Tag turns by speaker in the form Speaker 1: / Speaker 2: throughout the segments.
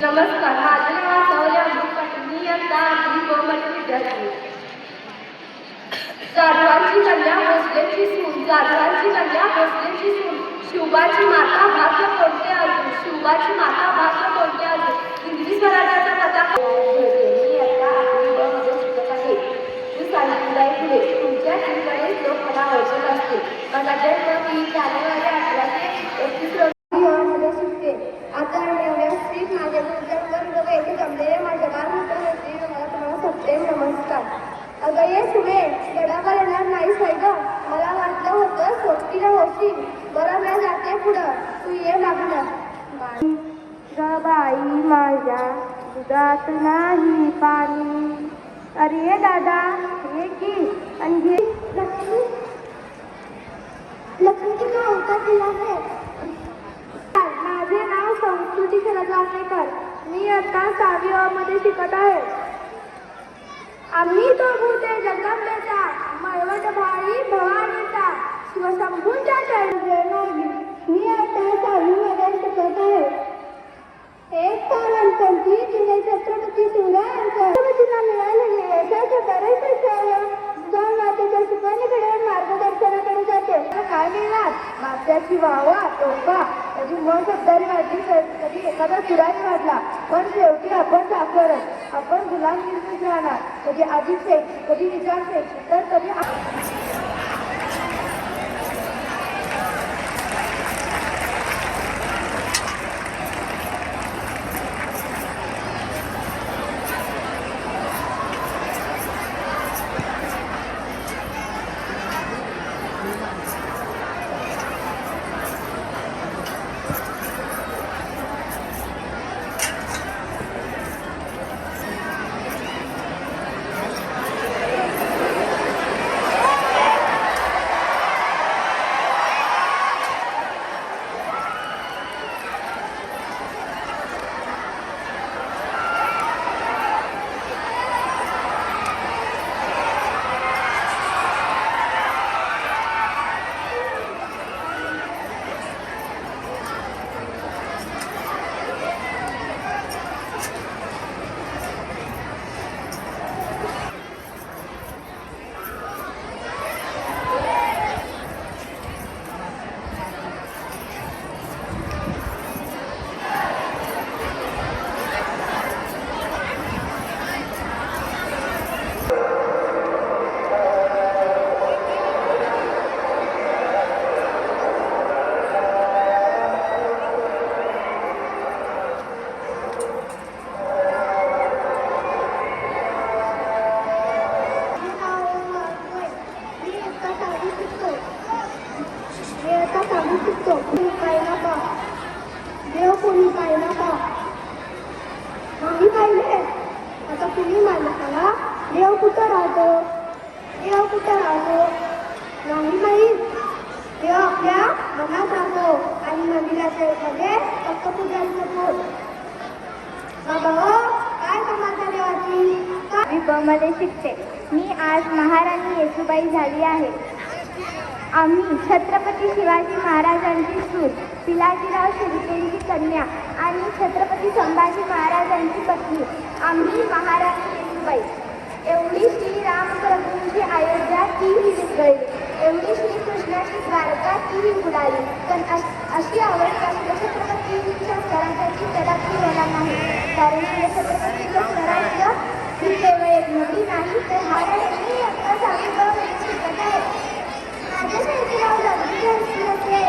Speaker 1: नमस्कार, माझे नाव सावली अब्दुल पाटील. मी आता आपली बहुमत विद्यार्थी. जाधवांची कन्या भोसलेची सून, जाधवांची कन्या भोसलेची सून, शिवबाची माता भाग्य कोणते अजून, शिवबाची माता भाग्य कोणते अजून. इंग्रजी स्वराज्याचा पताका. मी आता आपली बहुमत शिकत आहे. मी सावित्रीबाई फुले. तुमच्या ठिकाणी लोक मला ओळखत असतील. माझा जन्म 3 जानेवारी 1831 रोजी शिकते. आता व्यवस्थित माझे वर्ग येथे जमलेले माझ्या बालमित्र होते. मला तुम्हाला सप्रेम नमस्कार. अगं ये सुने, गडावर येणार नाहीस आहे ग. मला वाटलं होतं सोबतीला होशील. बरं मी जाते पुढं, तू ये मागणं.
Speaker 2: बाई माझ्या दुधात नाही पाणी. अरे दादा हे की आणि घे.
Speaker 1: लक्ष्मीचा अवतार दिला आहे.
Speaker 2: माझे नाव संस्कृती शरद वासनेकर. मी आता 6वी अ मध्ये शिकत आहे. आम्ही तो भूते जगदंबेचा, मळवट भाई भवानीचा, शिवशंभूंच्या चरणी.
Speaker 1: मी आता 6वी मध्ये शिकत आहे. एक पारांची जिने छत्रपती शिवरायांच्या छत्रपतींना मिळालेले यशाचे बरेचसे श्रेय मातेच्या शिकवणीकडे मार्गदर्शनाकडे जाते. काय मिळणार? मात्याची वावा टोपा, कधी मग शब्दारी वाढली, कधी एखादा सुरारी वाढला, पण शेवटी आपण साखरच. आपण गुलामगिरीच राहणार. कधी आधीचे, कधी विचारते, तर कधी देव कोणी पाहिला का? नाही पाहिले. आता कुणी माणसाला देव कुठं राहतो? देव कुठं राहतो नाही माहीत. देव आपल्या मनात राहतो आणि मंदिराच्या मध्ये फक्त पूजारीचं पोट. बाबा हो, काय समाजा देवाची?
Speaker 2: मध्ये शिकते. मी आज महाराणी येसूबाई झाली आहे. आम्ही छत्रपती शिवाजी महाराजांची सून, पिलाजीराव शिर्केंची कन्या आणि छत्रपती संभाजी महाराजांची पत्नी. आम्ही महाराणी येसूबाई. एवढी श्रीरामप्रभूंची अयोध्या तीही विस्कळली, एवढी श्रीकृष्णाची द्वारका तीही बुडाली. पण अशी अवस्था शिवछत्रपतींच्या स्वराज्याची कदापि होणार नाही. कारण शिवछत्रपतींचं स्वराज्य ही केवळ एक नदी नाही, तर महाराजांनी आता शिकत आहे. माझ्या शाळेचे नाव जागृती हसते.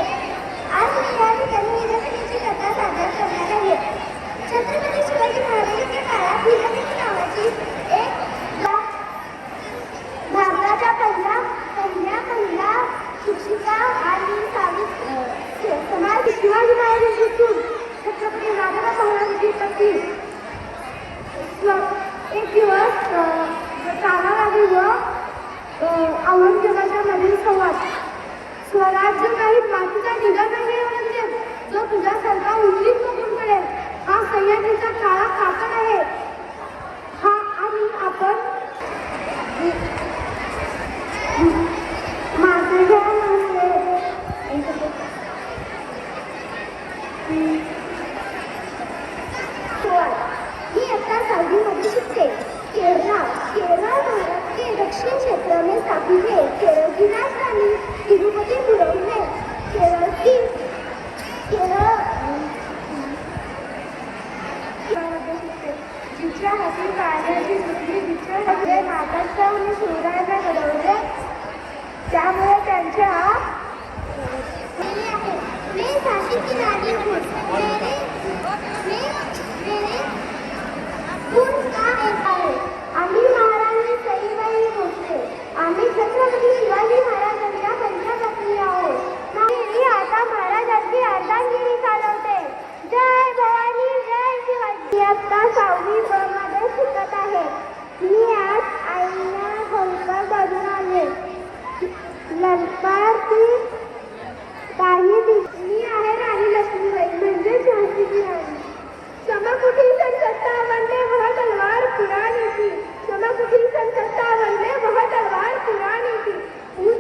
Speaker 2: आज मी या ठिकाणी विजयची कथा सादर करणार आहे. छत्रपती शिवाजी महाराजांच्या काळात विजयी नावाची एक भारताच्या पहिल्या शिक्षिका आणि समाज शिवाजी महाराजांची सून छत्रपती राजाराम महाराजांची पत्नी. एक दिवस तानावादी व औरंगजेबाच्या मधील संवाद. स्वराज्य काही मातीचा निघा नाही म्हणजे जो तुझ्यासारखा उंचीत बघून करेल. हा सह्याद्रीचा काळा काकड आहे. हा आणि आपण माझ्या मी आता सावलीमध्ये शिकते. केरळ भारत के दक्षिण क्षेत्र में स्थापित है. केरळ की राजधानी तिरुपतिपुरम है. जिच्या हाती पाण्याची दुसरी जिच्या हाती महाराष्ट्र आणि शिवरायांना घडवले. त्यामुळे त्यांच्या मैं झांसी की रानी हूँ. मेरे खून का एक आहे. आम्ही महाराणी सईबाई भोसले. आम्ही छत्रपती शिवाजी महाराजांच्या पंचपत्नी आहोत. मी आता महाराजांची अर्धांगिरी चालवते. जय भवानी जय शिवाजी. मी आता 6वी ब मध्ये शिकत आहे. मी आज आईला होळकर बघून आले. लंकाची काही मी आहे राणी लक्ष्मीबाई म्हणजे झांसीची राणी. समाकुटी सन 57 में वह तलवार पुरानी थी. समाकुटी सन 57 में वह तलवार पुरानी थी.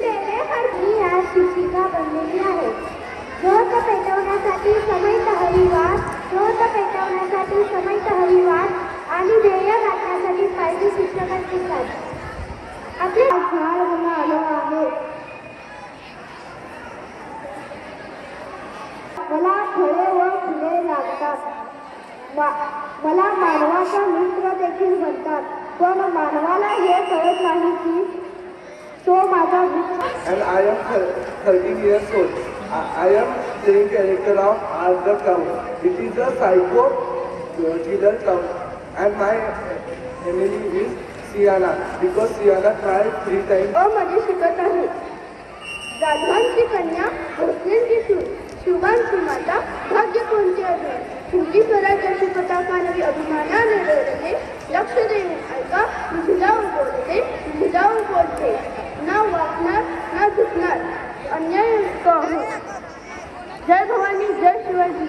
Speaker 2: तेरे हर मी आज शिक्षिका बनलेली आहे. झोत पेटवण्यासाठी समय तहरीवार, झोत पेटवण्यासाठी समय तहरीवार आणि ध्येय गाठण्यासाठी पाहिजे शिक्षकांची साथ. आपले झाड मला आलो आहे. मला फळे व फुले लागतात. मला मानवाचा मित्र देखील म्हणतात. पण मानवाला हे कळत नाही की तो माझा मित्र.
Speaker 3: And I am 13 years old. I am playing character of Arthur Cow. It is a psycho killer cow. And my enemy is Sienna because Sienna tried 3 times.
Speaker 2: मध्ये शिकत आहे. जाधवांची कन्या भोसलेंची सून, शिवांची माता भाग्य कोणते अजून. हिंदी स्वराज्याची पताका नवी अभिमानाने लढते. लक्ष देऊन ऐका मी झिजावून बोलते. झिजावून बोलते. ना वाचणार ना झुकणार. अन्याय जय भवानी जय शिवाजी.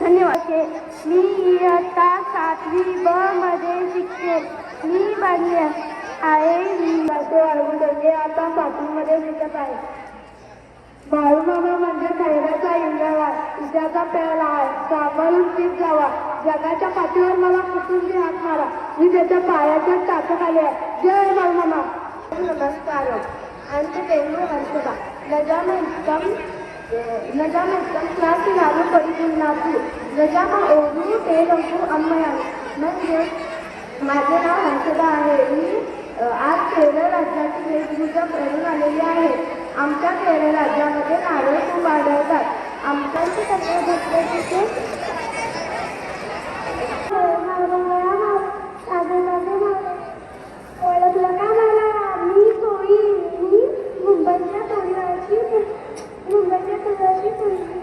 Speaker 2: धन्यवाद. मी आता 7वी ब मध्ये शिकते. मी बनले आहे. मी आता 7वी मध्ये शिकत आहे. बाळूमामा म्हणजे खैराचा इंगळा. इजाचा प्याला आहे. सांभाळून पीक जावा. जगाच्या पाठीवर मला कुटुंबी हात मारा. मी त्याच्या पायाच्या टाकत आले आहे. जय बाळूमामा. नमस्कार. आमचे पेरू हर्षदा नजामेस्तम क्लास लालू परिपूर्णातू नजामा ओरू तेलंगू अम्मयान. म्हणजे माझे नाव हर्षदा आहे. मी आज केरळ राज्याची वेशभूषा करून आलेली आहे. आमच्या केरळ राज्यामध्ये नारळ खूप आढळतात. आमच्याची कन्या भक्ताची ओळखलं का मला. मी सोयी. मी मुंबईच्या तोरणाची मुलगी.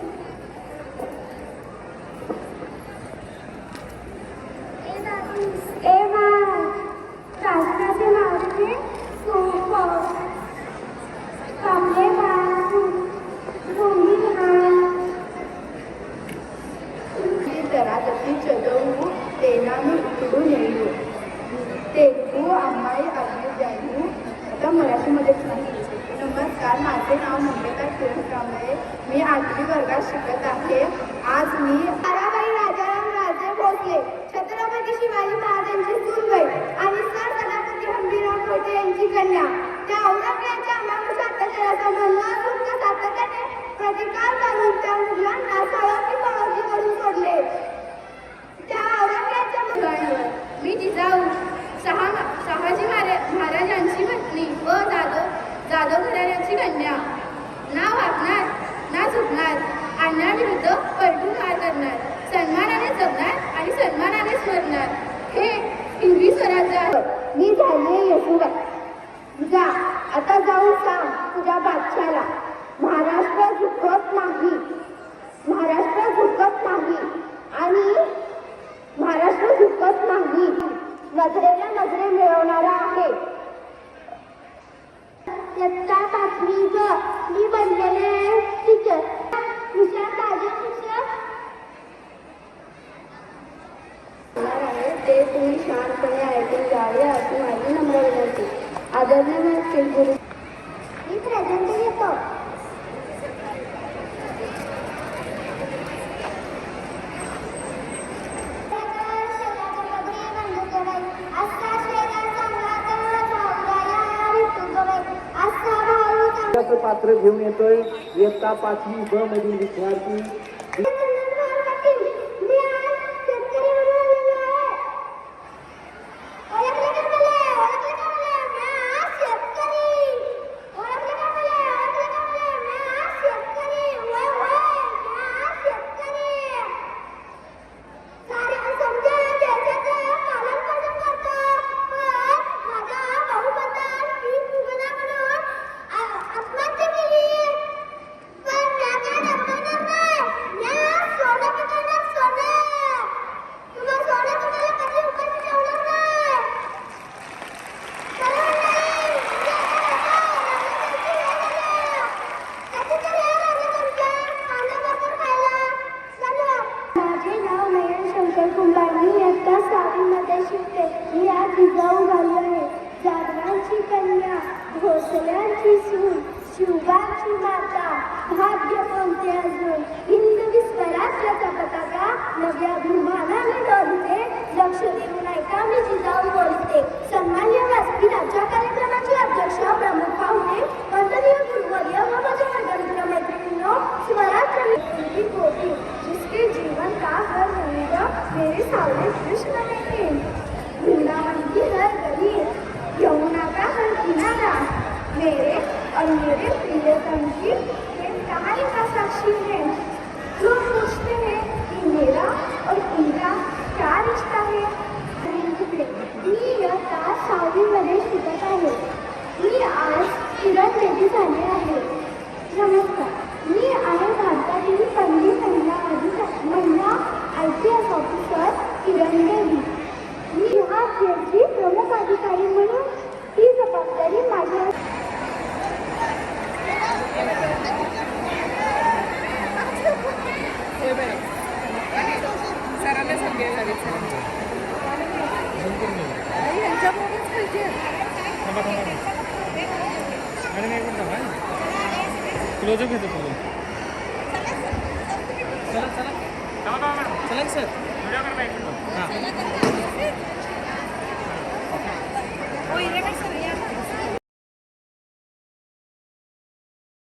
Speaker 2: ए बा शासनाचे नावाचे कामले जरा जशी चलवू तेना मी उकडून येऊ. तेलगू आम्हाई आम्ही जाऊ. आता मराठीमध्ये नमस्कार. माझे नाव नम्रता किरण कांबळे. मी 8वी वर्गात शिकत आहे. आज मी ताराबाई राजाराम राजे भोसले, छत्रपती शिवाजी महाराजांची सूनबाई आणि सर सेनापती हंबीरराव खोटे यांची कन्या. त्या औरंगजेबाच्या अमानुष अत्याचाराचा मनोरुग्ण सातत्याने प्रतिकार करून त्या मुलांना सळोकी करून सोडले. त्या औरंगजेबाच्या मी जिजाऊ शहाजी महाराजांची पत्नी व जाधव घराण्याची कन्या. ना वागणार ना झुकणार. अन्यायाविरुद्ध पलटून मार करणार. सन्मानाने जगणार आणि सन्मानाने मरणार. हे हिंदवी स्वराज्य आहे. मी झाले येशूबाई. जा आता जाऊन सांग तुझ्या बादशाला महाराष्ट्र झुकत नाही. महाराष्ट्र झुकत नाही आणि महाराष्ट्र झुकत नाही. नजरेला नजरे मिळवणारा आहे. इयत्ता 5वी ग. मी बनलेले टीचर. हुशार ताजे शिक्षक आदरणीय गुरु मी प्रेझेंट घेतो.
Speaker 3: पात्र घेऊन येतोय इयत्ता 5वी ब मधील विद्यार्थी. मी आज जिजाऊ झाली आहे. जाधवांची कन्या, भोसल्यांची सून, शिवबाची माता, भाग्य कोणते अजून. हिंदवी स्वराज्याचा पताका नव्या अभिमानाने डोलते. लक्ष देऊन ऐका मी जिजाऊ बोलते. सन्मान्य व्यासपीठाच्या कार्यक्रमाचे अध्यक्ष, प्रमुख पाहुणे, वंदनीय गुरुवर्य व माझ्या वर्गमित्र मैत्रिणींनो, स्वराज्य की पोथी जिसके जीवन का हर रंग मेरे सामने कृष्ण ने. वृंदावन की हर गली, यमुना का हर किनारा मेरे और मेरे प्रियतम की कहानी का साक्षी है. लोग पूछते हैं कि मेरा और इनका क्या रिश्ता है. मी इयत्ता 6वी मध्ये शिकत आहे. मी आज किरण बेदी झाले आहे. नमस्कार, मी आहे भारतातील पहिली महिला IPS ऑफिसर किरण बेदी. मी ह्या खेळची प्रमुख अधिकारी म्हणून ही जबाबदारी माझ्या.
Speaker 4: क्लोजअप घेतो तुला. चला चला चला सर. हां